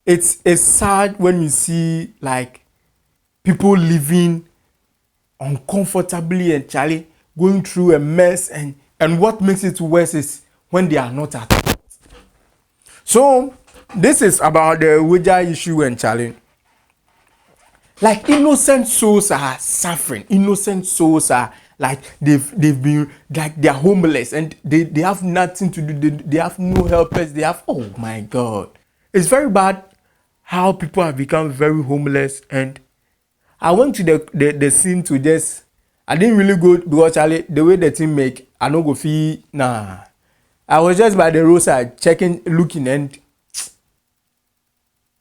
it's sad when you see like people living uncomfortably and Charlie going through a mess, and what makes it worse is when they are not at home. So this is about the Weija issue and Charlie. Like innocent souls are suffering. Innocent souls are like they've been like they are homeless and they have nothing to do. They have no helpers. They have, oh my God, it's very bad how people have become very homeless. And I went to the scene to just, I didn't really go because Charlie, the way the team make, I no go feel nah. I was just by the roadside checking, looking, and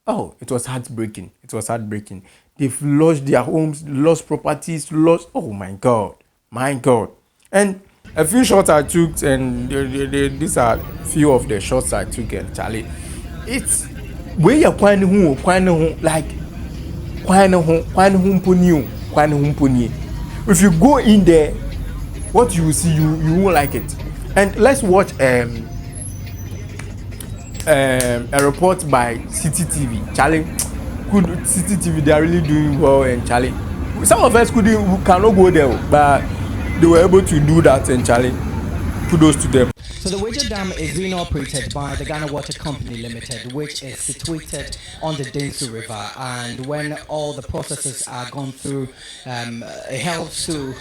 oh, it was heartbreaking. It was heartbreaking. They've lost their homes, lost properties, lost. Oh my God, my God! And a few shots I took, and these are few of the shots I took. And Charlie, it's where you're quite like quite. If you go in there, what you will see, you won't like it. And let's watch a report by City TV. Charlie, good City TV, they are really doing well. And Charlie, some of us cannot go there, but they were able to do that. And Charlie, kudos to them. So the Weija Dam is being operated by the Ghana Water Company Limited, which is situated on the Densu River. And when all the processes are gone through, it helps to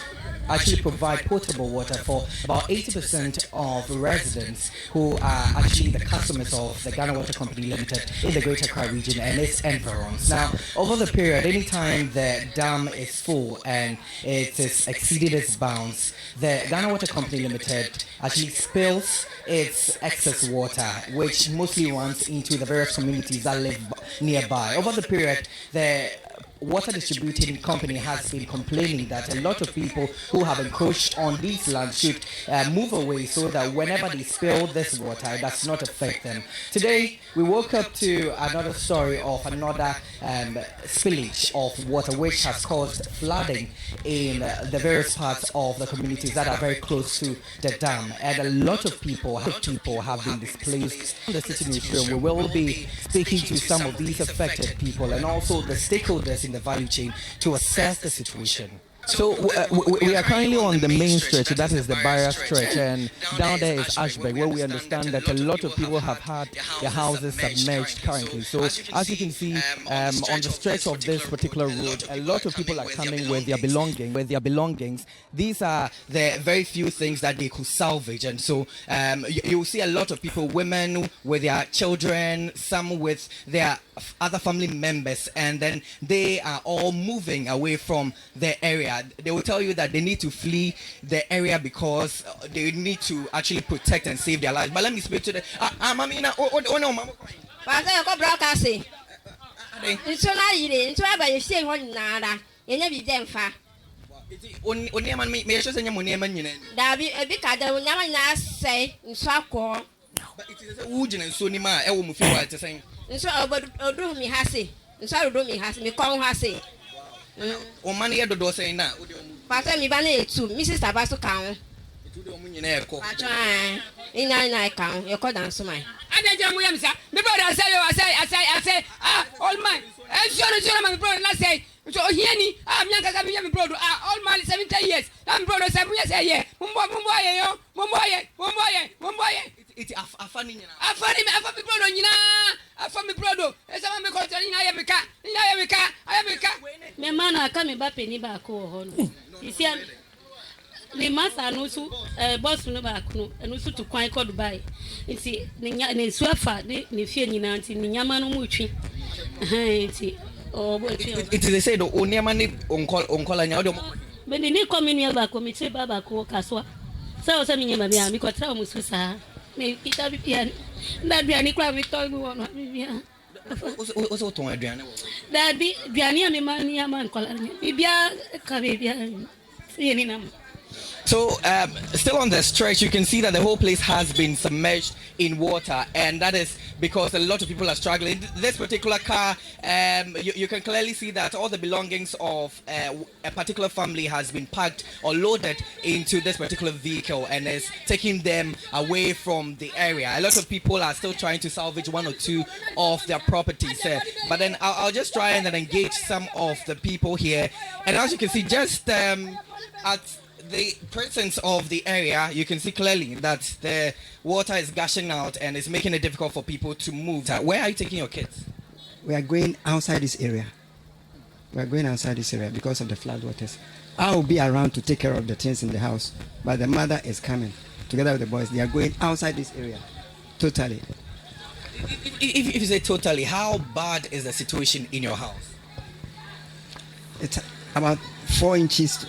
actually provide potable water for about 80% of residents who are actually the customers of the Ghana Water Company Limited in the Greater Accra region and its environs. Now, over the period, anytime the dam is full and it is exceeded its bounds, the Ghana Water Company Limited actually spills its excess water, which mostly runs into the various communities that live nearby. Over the period, the water distributing company has been complaining that a lot of people who have encroached on these lands should move away so that whenever they spill this water, it does not affect them. Today, we woke up to another story of another spillage of water which has caused flooding in the various parts of the communities that are very close to the dam. And a lot of people have been displaced. In the city newsroom, we will be speaking to some of these affected people and also the stakeholders in the value chain to assess the situation. So we are currently on the main stretch, that is the barrier stretch, and down there is Ashburg, where we understand that a lot of people have had their houses submerged currently. So as you can see, on the stretch of this particular road, a lot of people are coming with their belongings. These are the very few things that they could salvage, and so you will see a lot of people, women with their children, some with their other family members, and then they are all moving away from the area. They will tell you that they need to flee the area because they need to actually protect and save their lives. But let me speak to the mamina. Oh no, mama. It's so nice. It's why by you say one nada. You never them far. Only man me just any money man. That be a big cat that will never say in Swako. But it is a wood and so nima. I will move forward to say. And so about do me hassy. And so do me has me call hassy. O money at the door saying now. Pastor me banner to Mrs. Tabasso count. In I count, you call down so mine. And then John Williams, the brother I say, all mine. And sure, my brother, let's say, so here, I'm young as I'm brother, all mine 70 years. I'm brother 7 years a year. It's a funny, a funny brother, a funny brother. As I'm a control in America. My man, I come back in Ibako. You see, the master knows boss no back, and also to quite called by. You see, the Swafa, the fear in Nancy, Yamano Muchi. It is said, only money on call and Yadom. But the new community back, Committee Babako, Caswa. So, some in Yamabia, because Tramusa. May Peter be pian. That be any crowd we told me one. Also, to Adriana. That be Biania, me man, Yaman, Colony. Bibia, Caribbean. See any number. So, still on the stretch, you can see that the whole place has been submerged in water, and that is because a lot of people are struggling. This particular car, you can clearly see that all the belongings of a particular family has been packed or loaded into this particular vehicle and is taking them away from the area. A lot of people are still trying to salvage one or two of their properties. But then I'll just try and then engage some of the people here. And as you can see, just at the presence of the area, you can see clearly that the water is gushing out and it's making it difficult for people to move. Where are you taking your kids? We are going outside this area. We are going outside this area because of the flood waters. I will be around to take care of the things in the house, but the mother is coming together with the boys. They are going outside this area, totally. If you say totally, how bad is the situation in your house? It's about 4 inches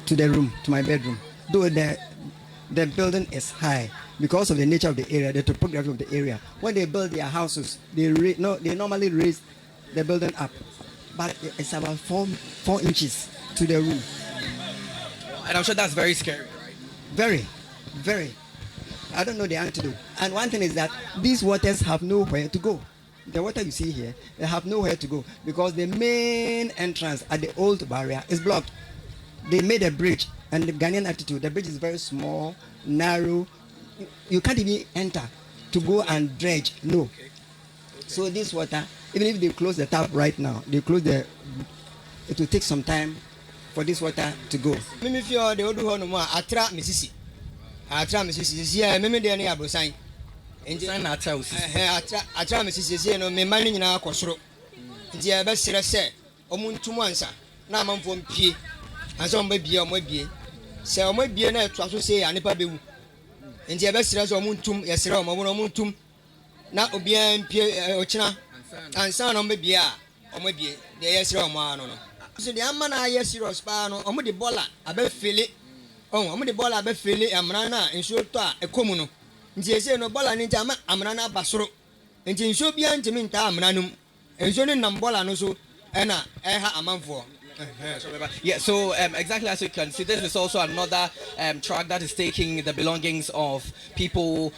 to the room, to my bedroom. Though the building is high because of the nature of the area, the topography of the area. When they build their houses, they normally raise the building up, but it's about 4 inches to the room. And I'm sure that's very scary, right? Very, very. I don't know the antidote. And one thing is that these waters have nowhere to go. The water you see here, they have nowhere to go because the main entrance at the old barrier is blocked. They made a bridge, and the Ghanaian attitude, the bridge is very small, narrow. You can't even enter to go and dredge. No. So this water, even if they close the tap right now, it will take some time for this water to go. Mimi fio de odu ho no ma atra misisi sia mimi de na abrosan Enji na atra usisi atra misisi sia no me mani nyina akosoro nti e be sere se omuntum ansa na amanfo mpie ansa omabie se omabie na eto aso se anepa bewu nti e be sere se omuntum ye sere omuntum na obia mpie ochina ansa na omabie a omabie de ye sere omano no so the man na yes serious pa no omo de bola abefele omo de bola abefele amra na nsuo to a ekomu no nti ese no bola ni jama amra na basoro nti nsuo bia ntimi nta amra num nsuo ni nam bola no so na eha amanfo. Yeah, so exactly as you can see, this is also another truck that is taking the belongings of people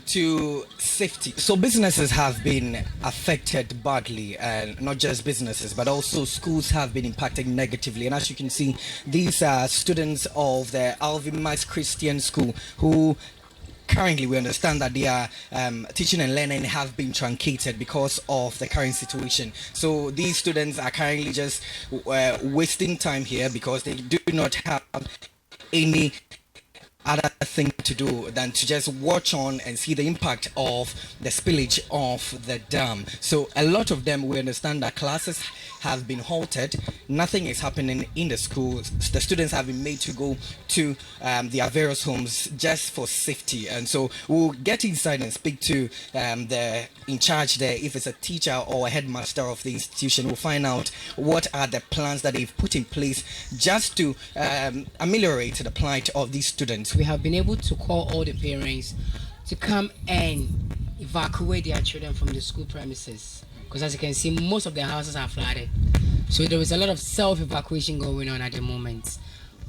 to safety. So businesses have been affected badly, and not just businesses, but also schools have been impacted negatively. And as you can see, these are students of the Alvin Max Christian School who currently we understand that their teaching and learning have been truncated because of the current situation. So these students are currently just wasting time here because they do not have any other thing to do than to just watch on and see the impact of the spillage of the dam. So a lot of them, we understand that classes have been halted. Nothing is happening in the schools. The students have been made to go to their various homes just for safety. And so we'll get inside and speak to the in charge there. If it's a teacher or a headmaster of the institution, we'll find out what are the plans that they've put in place just to ameliorate the plight of these students. We have been able to call all the parents to come and evacuate their children from the school premises, because as you can see, most of their houses are flooded. So there is a lot of self-evacuation going on at the moment.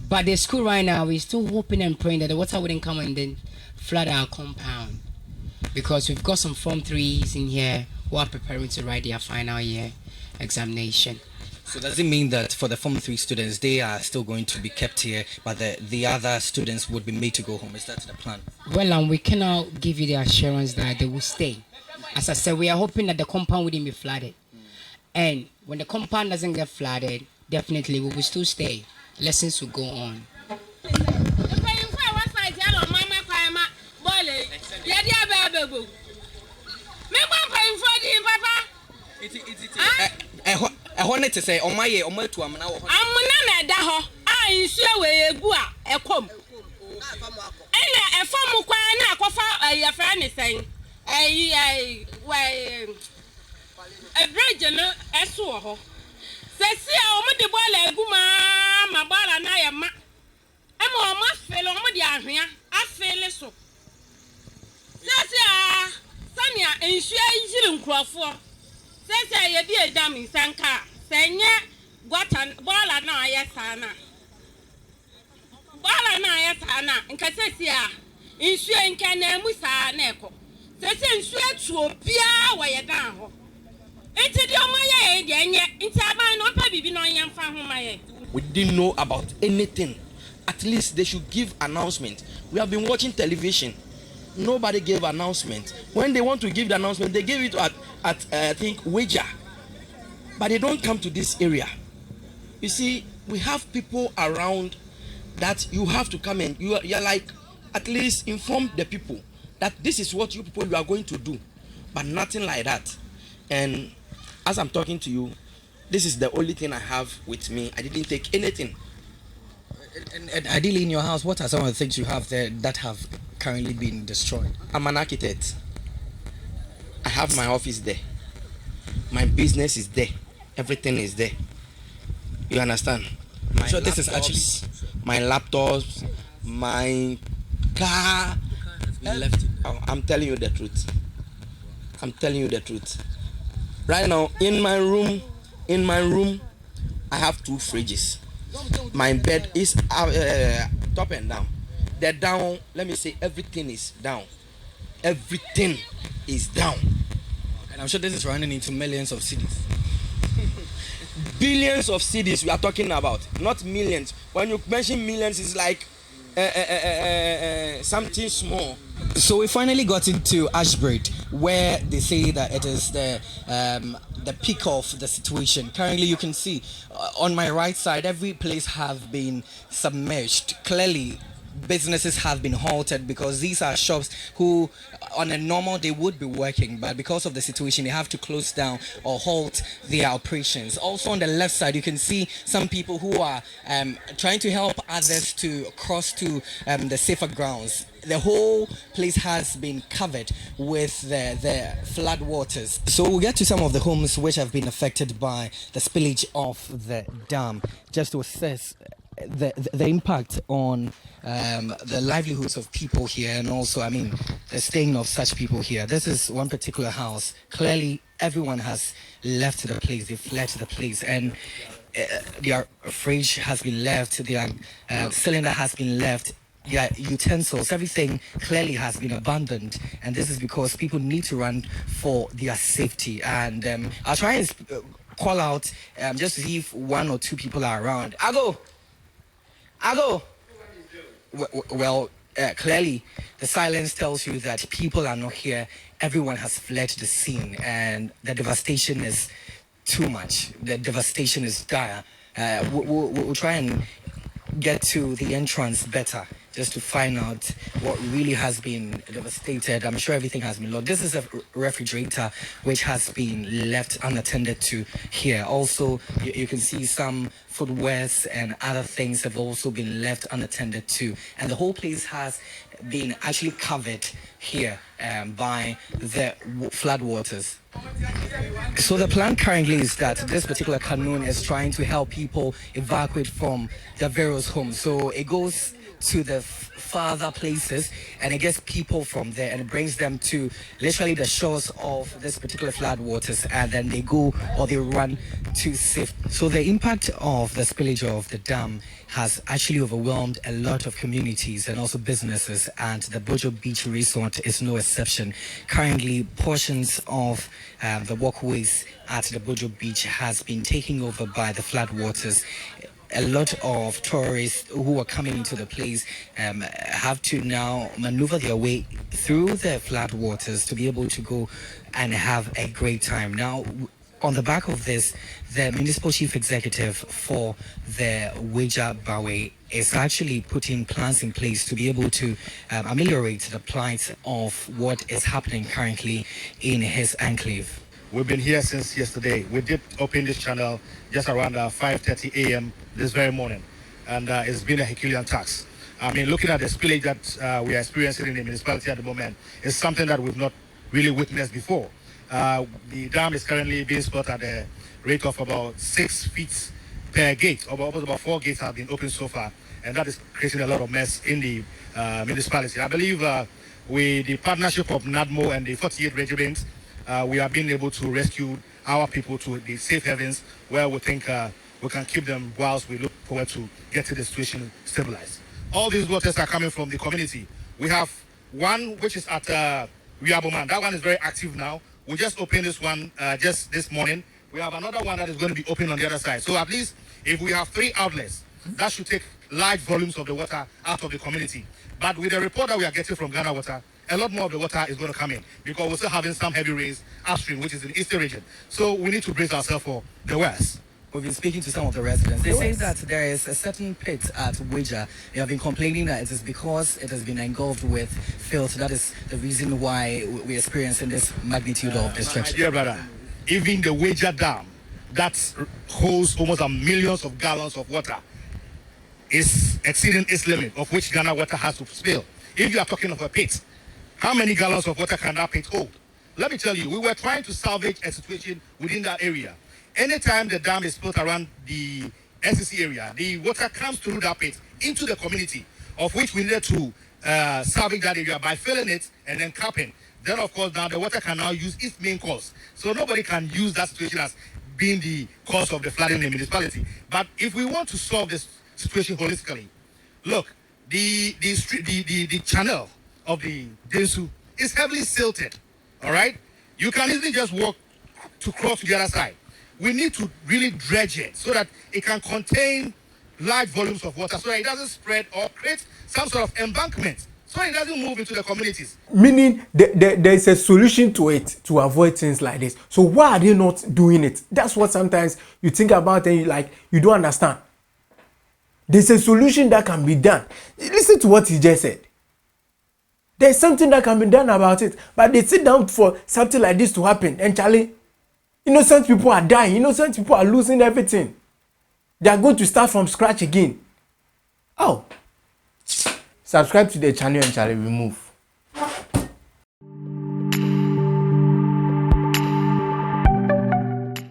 But the school right now, we're still hoping and praying that the water wouldn't come and then flood our compound, because we've got some Form 3s in here who are preparing to write their final year examination. So does it mean that for the Form 3 students, they are still going to be kept here, but the other students would be made to go home? Is that the plan? Well, we cannot give you the assurance that they will stay. As I said, we are hoping that the compound wouldn't be flooded. And when the compound doesn't get flooded, definitely we will still stay. Lessons will go on. I wanted to say, on my year, on my two, I'm now. I'm not ho. I sure we go a come. And a form of na kofa your friend is saying, a bridge no eso. Says the boy guma ma bala na ya ma. I'm almost fell on the area. I feel so. Says ya, Sanya, and she in Crawford. Says ya, dear damn Sanka. Senya Guatan Bola na yes, Anna. Bala na ya sana nkase sia. Insu enka na mu sa na eko. Sese insu etu obia wa ye dan ho. Enti di omaye de enye enti aban no pa bibi no yemfa ho maye. We didn't know about anything. At least they should give announcement. We have been watching television. Nobody gave announcement. When they want to give the announcement, they give it at I think Weija. But they don't come to this area. You see, we have people around that you have to come and you're like, at least inform the people that this is what you people are going to do. But nothing like that. And as I'm talking to you, this is the only thing I have with me. I didn't take anything. And ideally in your house, what are some of the things you have there that have currently been destroyed? I'm an architect. I have my office there. My business is there. Everything is there. You understand? So this is actually my laptops, my car. left. I'm telling you the truth. I'm telling you the truth. Right now, in my room, I have 2 fridges. My bed is top and down. The down, let me say, everything is down. Everything is down. And I'm sure this is running into millions of cities. Billions of cities we are talking about, not millions. When you mention millions, it's like something small. So we finally got into Ashbridge, where they say that it is the peak of the situation. Currently, you can see on my right side, every place have been submerged. Clearly, businesses have been halted because these are shops who on a normal day would be working, but because of the situation they have to close down or halt their operations. Also on the left side you can see some people who are trying to help others to cross to the safer grounds. The whole place has been covered with the flood waters. So we'll get to some of the homes which have been affected by the spillage of the dam, just to assess the impact on the livelihoods of people here, and also, I mean, the staying of such people here. This is one particular house. Clearly, everyone has left the place. They fled the place, and their fridge has been left. Their cylinder has been left. Their utensils, everything clearly has been abandoned, and this is because people need to run for their safety. And I'll try and call out just to see if 1 or 2 people are around. Ago. Well, clearly the silence tells you that people are not here. Everyone has fled the scene, and the devastation is too much. The devastation is dire. We'll try and get to the entrance better, just to find out what really has been devastated. I'm sure everything has been lost. This is a refrigerator which has been left unattended to here. Also, you can see some footwears and other things have also been left unattended to. And the whole place has been actually covered here by the flood waters. So the plan currently is that this particular canoe is trying to help people evacuate from the various homes. So it goes to the farther places and it gets people from there and it brings them to literally the shores of this particular flood waters, and then they go or they run to safe. So the impact of the spillage of the dam has actually overwhelmed a lot of communities and also businesses, and the KOJO Beach Resort is no exception. Currently, portions of the walkways at the KOJO Beach has been taken over by the flood waters. A lot of tourists who are coming into the place have to now maneuver their way through the flood waters to be able to go and have a great time. Now, on the back of this, the municipal chief executive for the Weija is actually putting plans in place to be able to ameliorate the plight of what is happening currently in his enclave. We've been here since yesterday. We did open this channel just around 5:30 a.m. this very morning, and it's been a Herculean task. I mean, looking at the spillage that we are experiencing in the municipality at the moment is something that we've not really witnessed before. The dam is currently being split at a rate of about 6 feet per gate. About 4 gates have been opened so far, and that is creating a lot of mess in the municipality. I believe with the partnership of NADMO and the 48 regiments, we have been able to rescue our people to the safe havens where we think we can keep them whilst we look forward to get to the situation stabilized. all these waters are coming from the community. We have one which is at Weija. That one is very active now. We just opened this one just this morning. We have another one that is going to be open on the other side. So at least if we have 3 outlets, that should take large volumes of the water out of the community. But with the report that we are getting from Ghana Water, a lot more of the water is going to come in because we're still having some heavy rains upstream, which is in the eastern region. So we need to brace ourselves for the worst. We've been speaking to some of the residents. They say that there is a certain pit at Weija. They have been complaining that it is because it has been engulfed with filth. That is the reason why we're experiencing this magnitude of destruction. Dear brother, even the Weija Dam that holds almost millions of gallons of water is exceeding its limit of which Ghana Water has to spill. If you are talking of a pit, how many gallons of water can that pit hold? Let me tell you, we were trying to salvage a situation within that area. Anytime the dam is built around the SEC area, the water comes through that pit into the community, of which we needed to salvage that area by filling it and then capping. Then, of course, now the water can now use its main course. So nobody can use that situation as being the cause of the flooding in the municipality. But if we want to solve this situation holistically, look, the channel of the Densu is heavily silted, all right? You can easily just walk to cross to the other side. We need to really dredge it so that it can contain large volumes of water so that it doesn't spread or create some sort of embankment so it doesn't move into the communities. Meaning there is a solution to it to avoid things like this. So why are they not doing it? That's what sometimes you think about and you don't understand. There's a solution that can be done. Listen to what he just said. There's something that can be done about it. But they sit down for something like this to happen. And Charlie, innocent people are dying. Innocent people are losing everything. They are going to start from scratch again. Oh. Subscribe to the channel and Charlie will move.